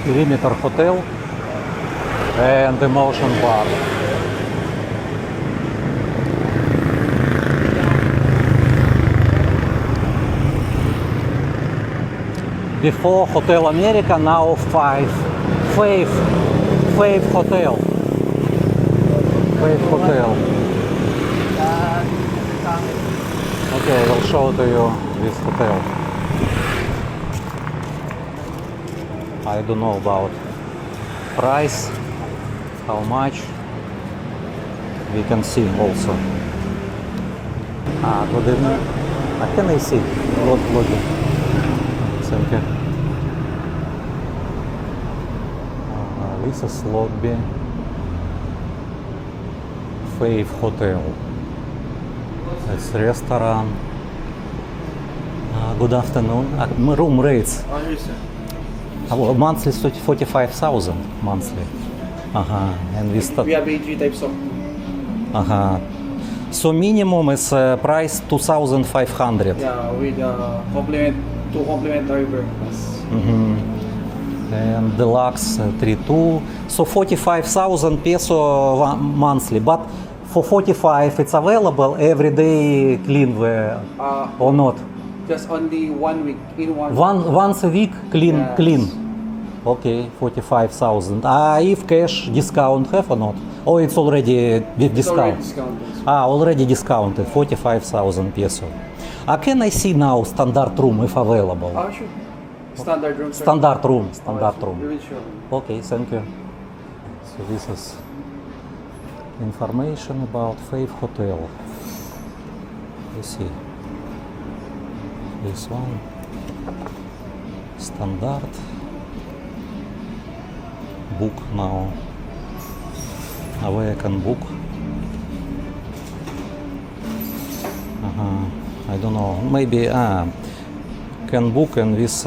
perimeter hotel and emotion bar. Before Hotel America, now Fave Hotel. Fave Hotel. Okay, I'll show to you this hotel. I don't know about price, how much. We can see also. Good evening. Can I see? Login. Thank you. This is lobby. Fave Hotel. It's restaurant. Good afternoon. Room rates. Monthly 45,000 monthly. And we have three types of. So minimum is price 2,500. Yeah, with two complimentary breakfasts. And deluxe 3.2. So 45,000 peso monthly. But for 45, it's available every day clean or not? Just only 1 week in Once a week clean. Yes. Clean. Okay, 45,000. If cash discount have or not? Or it's already with discount? Already discounted. Already discounted. 45,000 peso. Can I see now standard room if available? Sure. Standard room. Sir. Standard room. Standard room. We will show you. Okay, thank you. So this is information about Fave Hotel. You see this one. Standard. Book now. Where I can book. I don't know. Maybe can book and with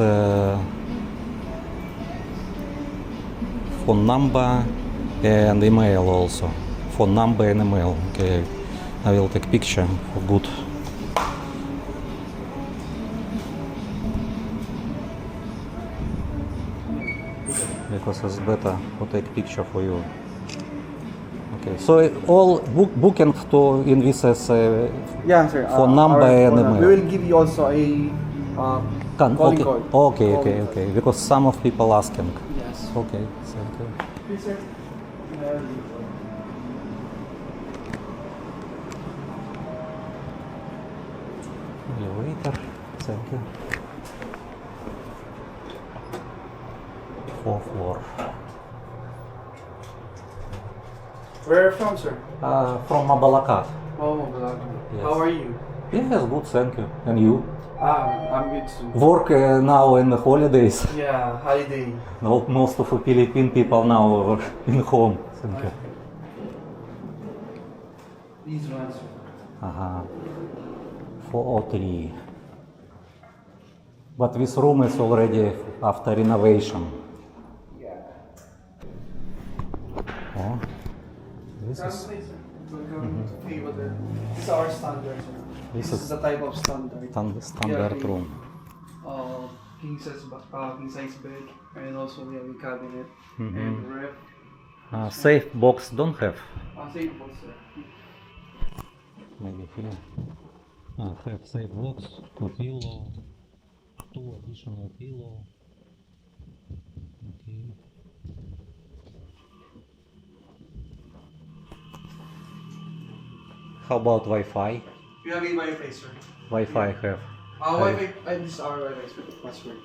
phone number and email also. Phone number and email. Okay, I will take picture for good. Because it's better to take picture for you. Okay, so all booking to in this as Yeah, sir. phone number and email. We will give you also a calling okay. card. Okay. Because some of people asking. Yes. Okay, thank you. Please, sir. Elevator, thank you. 4th floor. Where are you from, sir? From Mabalacat. Oh, Malacca. Yes. How are you? Yes, good, thank you. And you? I'm good too. Work now in the holidays. Yeah, holiday. No, most of the Philippine people now are in home. Thank you. These ones, sir. 403. But this room is already after renovation. Yeah. Oh, this is Welcome to Fave. This is our standard, sir. This is the type of standard. standard Yeah, room. King size bed, and also we have a cabinet Mhm. and ref. Safe box don't have. Safe box, sir. Maybe here. Have safe box, a pillow, 2 additional pillow. Okay. How about Wi-Fi? We have a Wi-Fi, sir. Wi-Fi have. Wi-Fi, and this is our Wi-Fi, sir. Password.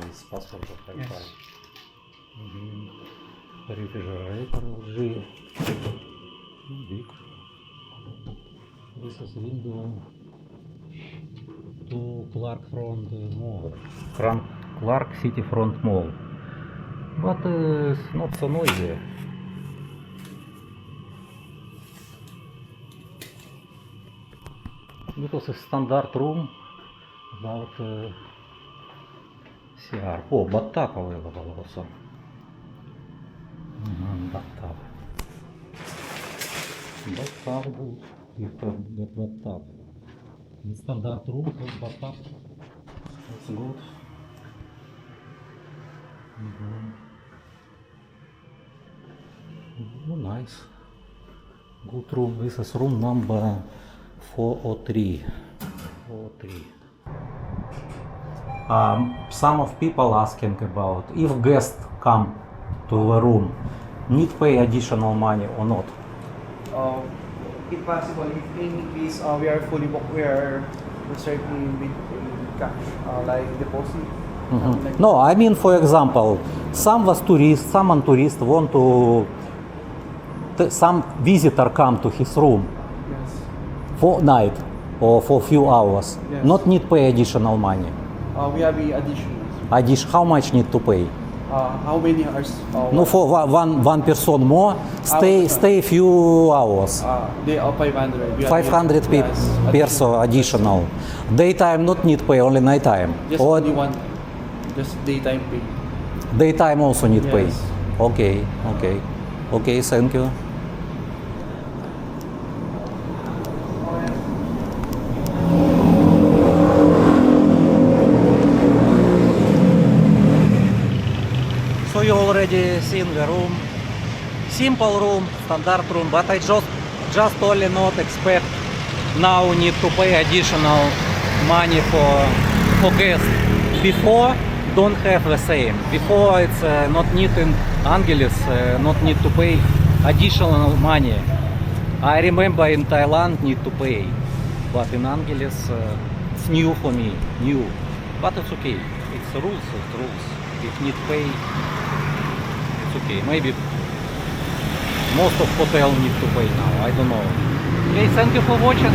This password of Wi-Fi. Yes. Refrigerator LG. Big. This is window to Clark Front Mall. Clark City Front Mall. But it's not so noisy. Because it's standard room about CR. Oh, bathtub available also. Bathtub. Bathtub good. If get bathtub. In standard room with bathtub. That's good. Oh, nice. Good room. This is room number 403. 403. Some of people asking about if guests come to the room, need pay additional money or not? If possible, if in case we are fully booked, we are reserving with cash, like deposit. Like No, I mean, for example, some was tourist, someone tourist want to, some visitor come to his room Yes. for night or for few hours, Yes. not need pay additional money. We have the additions. How much need to pay? How many hours? No, for one person more, stay few hours. They are 500. We have 500 the- yes, person additional. Daytime not need pay, only nighttime. Just Or only one. Just daytime pay. daytime also need pay. Yes. Okay, thank you. So you already seen the room. Simple room, standard room, but I just only not expect now need to pay additional money for guests. Before don't have the same. Before it's not need in Angeles, not need to pay additional money. I remember in Thailand need to pay, but in Angeles it's new for me, new. But it's okay. It's rules. If need pay, it's okay. Maybe most of hotel need to pay now. I don't know. Okay, thank you for watching.